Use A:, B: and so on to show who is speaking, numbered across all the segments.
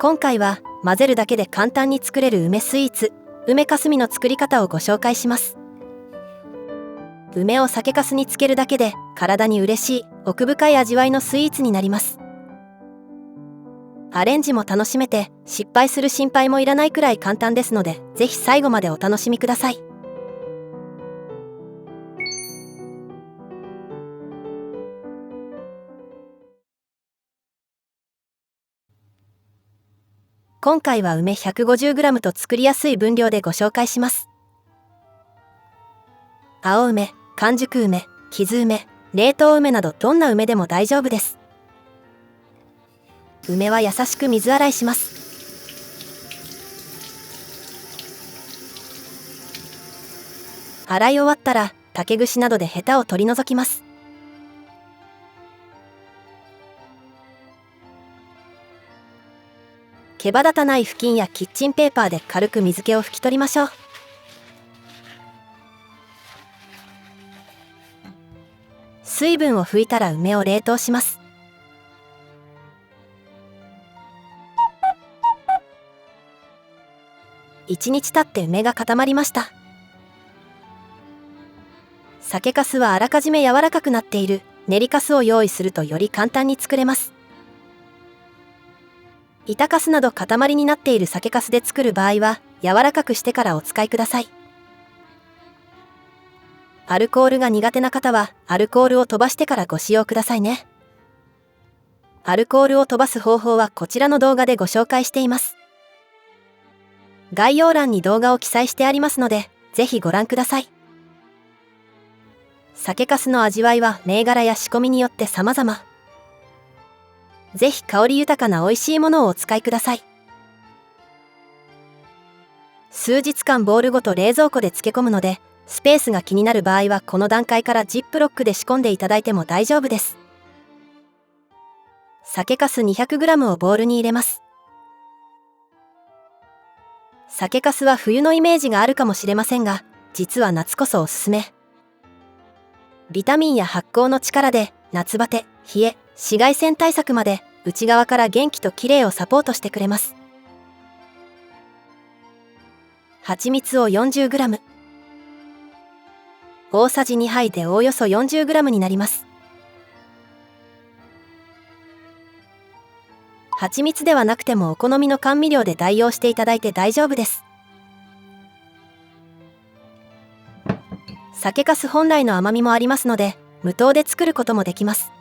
A: 今回は混ぜるだけで簡単に作れる梅スイーツ、梅かすみの作り方をご紹介します。梅を酒粕につけるだけで体に嬉しい奥深い味わいのスイーツになります。アレンジも楽しめて失敗する心配もいらないくらい簡単ですので、ぜひ最後までお楽しみください。今回は梅 150g と作りやすい分量でご紹介します。青梅、完熟梅、傷梅、冷凍梅などどんな梅でも大丈夫です。梅は優しく水洗いします。洗い終わったら竹串などでヘタを取り除きます。毛羽立たない布巾やキッチンペーパーで軽く水気を拭き取りましょう。水分を拭いたら梅を冷凍します。1日経って梅が固まりました。酒粕はあらかじめ柔らかくなっている練り粕を用意するとより簡単に作れます。板粕など塊になっている酒粕で作る場合は柔らかくしてからお使いください。アルコールが苦手な方はアルコールを飛ばしてからご使用くださいね。アルコールを飛ばす方法はこちらの動画でご紹介しています。概要欄に動画を記載してありますので、ぜひご覧ください。酒粕の味わいは銘柄や仕込みによって様々。ぜひ香り豊かな美味しいものをお使いください。数日間ボウルごと冷蔵庫で漬け込むので、スペースが気になる場合はこの段階からジップロックで仕込んでいただいても大丈夫です。酒粕 200g をボウルに入れます。酒粕は冬のイメージがあるかもしれませんが、実は夏こそおすすめ。ビタミンや発酵の力で夏バテ、冷え、紫外線対策まで内側から元気と綺麗をサポートしてくれます。蜂蜜を 40g、 大さじ2杯でおおよそ 40g になります。蜂蜜ではなくてもお好みの甘味料で代用していただいて大丈夫です。酒粕本来の甘みもありますので、無糖で作ることもできます。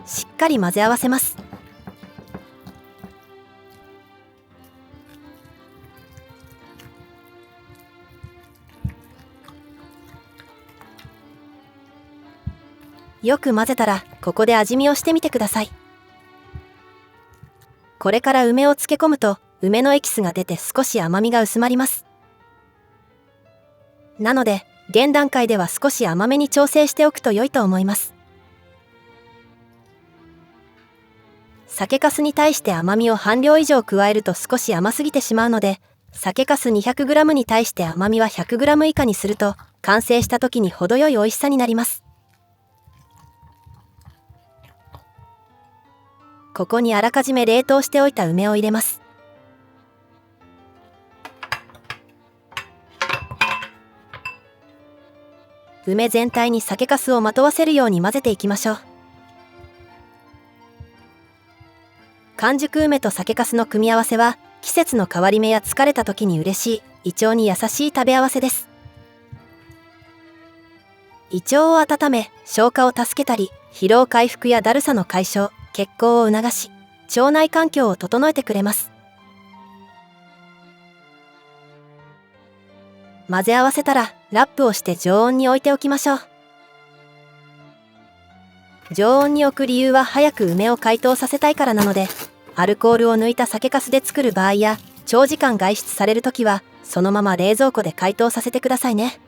A: しっかり混ぜ合わせます。よく混ぜたら、ここで味見をしてみてください。これから梅を漬け込むと、梅のエキスが出て少し甘みが薄まります。なので、現段階では少し甘めに調整しておくと良いと思います。酒粕に対して甘みを半量以上加えると少し甘すぎてしまうので、酒粕 200g に対して甘みは 100g 以下にすると、完成した時に程よい美味しさになります。ここにあらかじめ冷凍しておいた梅を入れます。梅全体に酒粕をまとわせるように混ぜていきましょう。完熟梅と酒粕の組み合わせは季節の変わり目や疲れた時に嬉しい胃腸に優しい食べ合わせです。胃腸を温め消化を助けたり、疲労回復やだるさの解消、血行を促し、腸内環境を整えてくれます。混ぜ合わせたらラップをして常温に置いておきましょう。常温に置く理由は早く梅を解凍させたいからなので、アルコールを抜いた酒粕で作る場合や長時間外出されるときはそのまま冷蔵庫で解凍させてくださいね。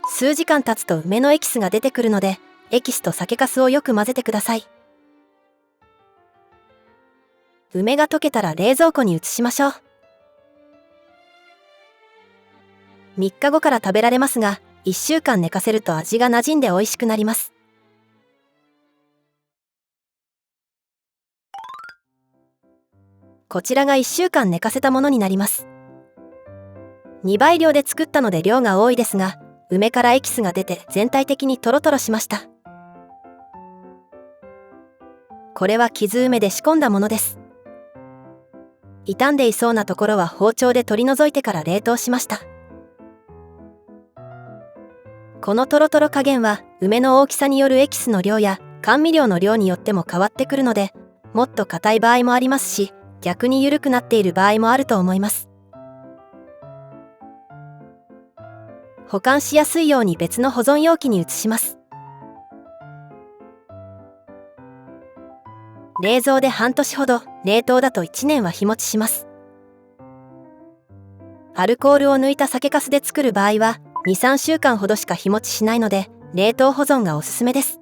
A: 数時間経つと梅のエキスが出てくるので、エキスと酒粕をよく混ぜてください。梅が溶けたら冷蔵庫に移しましょう。3日後から食べられますが、1週間寝かせると味が馴染んで美味しくなります。こちらが1週間寝かせたものになります。2倍量で作ったので量が多いですが、梅からエキスが出て全体的にトロトロしました。これは傷梅で仕込んだものです。傷んでいそうなところは包丁で取り除いてから冷凍しました。このトロトロ加減は梅の大きさによるエキスの量や甘味料の量によっても変わってくるので、もっと硬い場合もありますし、逆に緩くなっている場合もあると思います。保管しやすいように別の保存容器に移します。冷蔵で半年ほど、冷凍だと1年は日持ちします。アルコールを抜いた酒粕で作る場合は 2,3 週間ほどしか日持ちしないので、冷凍保存がおすすめです。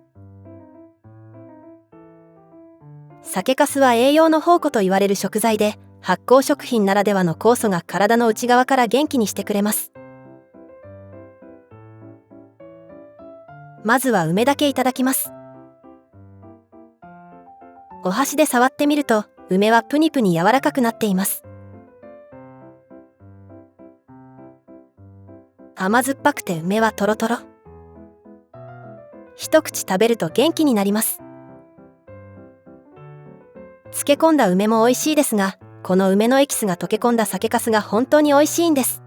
A: 酒粕は栄養の宝庫と言われる食材で、発酵食品ならではの酵素が体の内側から元気にしてくれます。まずは梅だけいただきます。お箸で触ってみると、梅はプニプニ柔らかくなっています。甘酸っぱくて梅はトロトロ。一口食べると元気になります。漬け込んだ梅も美味しいですが、この梅のエキスが溶け込んだ酒粕が本当に美味しいんです。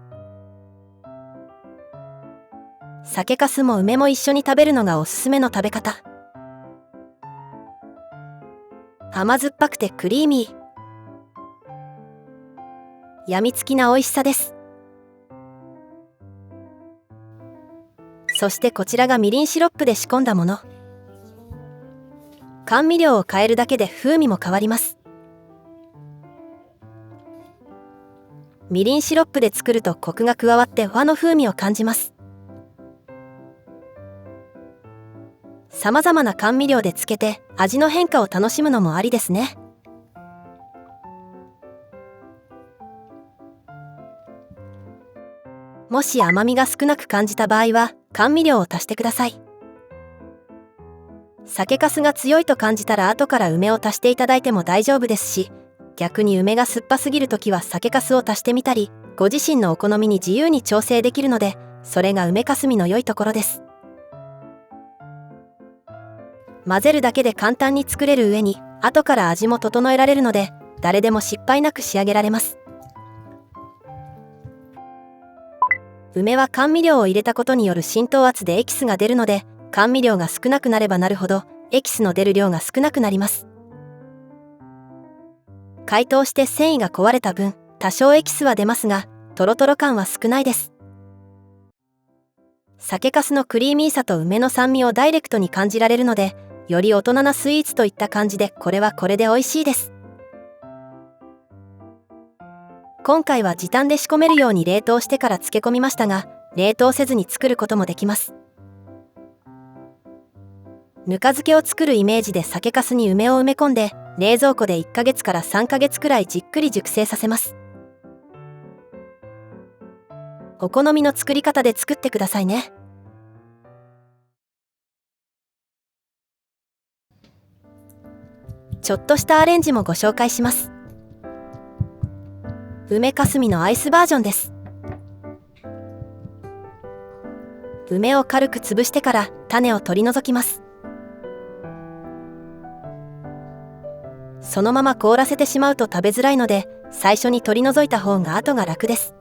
A: 酒粕も梅も一緒に食べるのがおすすめの食べ方。甘酸っぱくてクリーミー。やみつきな美味しさです。そしてこちらがみりんシロップで仕込んだもの。甘味料を変えるだけで風味も変わります。みりんシロップで作るとコクが加わって和の風味を感じます。さまざまな甘味料で漬けて味の変化を楽しむのもありですね。もし甘みが少なく感じた場合は甘味料を足してください。酒粕が強いと感じたら後から梅を足していただいても大丈夫ですし、逆に梅が酸っぱすぎるときは酒粕を足してみたり、ご自身のお好みに自由に調整できるので、それが梅かすみの良いところです。混ぜるだけで簡単に作れる上に、後から味も整えられるので、誰でも失敗なく仕上げられます。梅は甘味料を入れたことによる浸透圧でエキスが出るので、甘味料が少なくなればなるほど、エキスの出る量が少なくなります。解凍して繊維が壊れた分、多少エキスは出ますが、トロトロ感は少ないです。酒粕のクリーミーさと梅の酸味をダイレクトに感じられるので、より大人なスイーツといった感じで、これはこれで美味しいです。今回は時短で仕込めるように冷凍してから漬け込みましたが、冷凍せずに作ることもできます。ぬか漬けを作るイメージで酒粕に梅を埋め込んで、冷蔵庫で1ヶ月から3ヶ月くらいじっくり熟成させます。お好みの作り方で作ってくださいね。ちょっとしたアレンジもご紹介します。梅かすみのアイスバージョンです。梅を軽く潰してから種を取り除きます。そのまま凍らせてしまうと食べづらいので、最初に取り除いた方が後が楽です。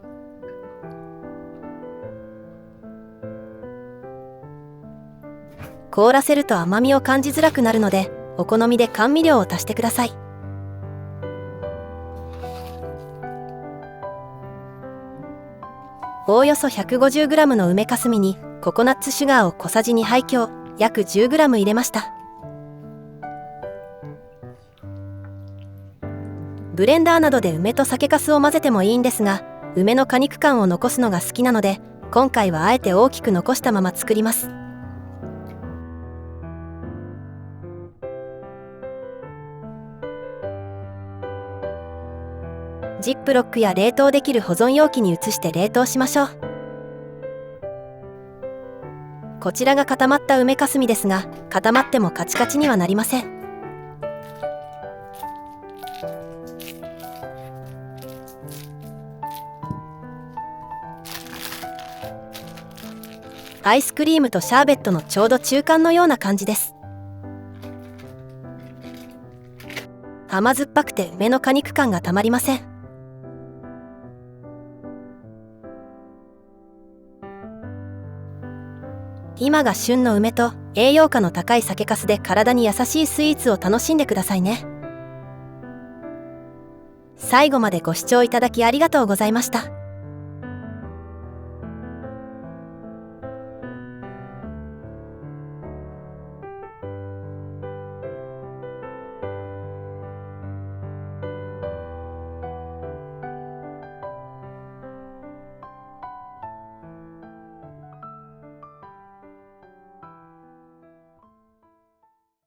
A: 凍らせると甘みを感じづらくなるので、お好みで甘味料を足してください。おおよそ 150g の梅かすみにココナッツシュガーを小さじ2杯強、約 10g 入れました。ブレンダーなどで梅と酒粕を混ぜてもいいんですが、梅の果肉感を残すのが好きなので、今回はあえて大きく残したまま作ります。ジップロックや冷凍できる保存容器に移して冷凍しましょう。こちらが固まった梅かすみですが、固まってもカチカチにはなりません。アイスクリームとシャーベットのちょうど中間のような感じです。甘酸っぱくて梅の果肉感がたまりません。今が旬の梅と栄養価の高い酒粕で体に優しいスイーツを楽しんでくださいね。最後までご視聴いただきありがとうございました。